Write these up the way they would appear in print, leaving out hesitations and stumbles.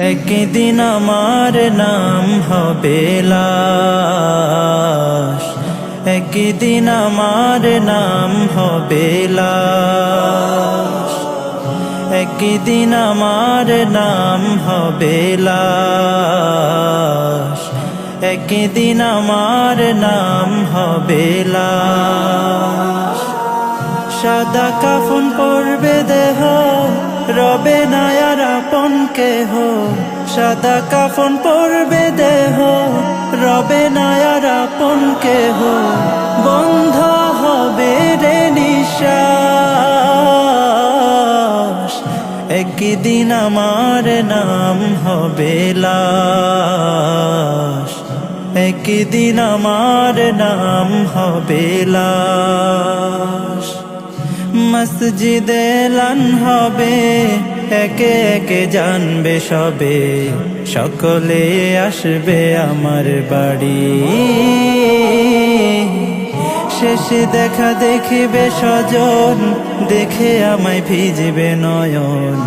একদিন আমার নাম হবে লাশ, একদিন আমার নাম হবে লাশ, একদিন আমার নাম হবে লাশ, একদিন আমার নাম হবে লাশ। সাদা কাফন পরবে দেহ, রবে না আর আপন কেহ। সাদা কাফন পরবে দেহ, রবে না আর আপন কেহ। বন্ধ হবে রে নিঃশ্বাস, একদিন আমার নাম হবে লাশ, একদিন আমার নাম হবে লাশ। মসজিদে এলান হবে, একে একে জানবে সবে, সকলে আসবে আমার বাড়ি। শেষে দেখা দেখিবে স্বজন, দেখে আমায় ভিজবে নয়ন।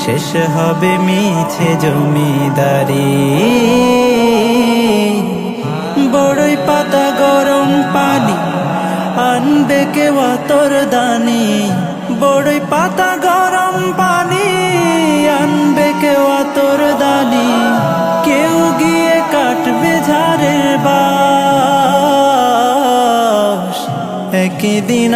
শেষ হবে মিছে জমিদারি, বড়ই পাতা গরম পানি আনবে কেউ আতর দানি। বড়ই পাতা গরম পানি আনবে কেউ আতর দানি। কেউ গিয়ে কাটবে ঝাড়ের বাঁশ, একদিন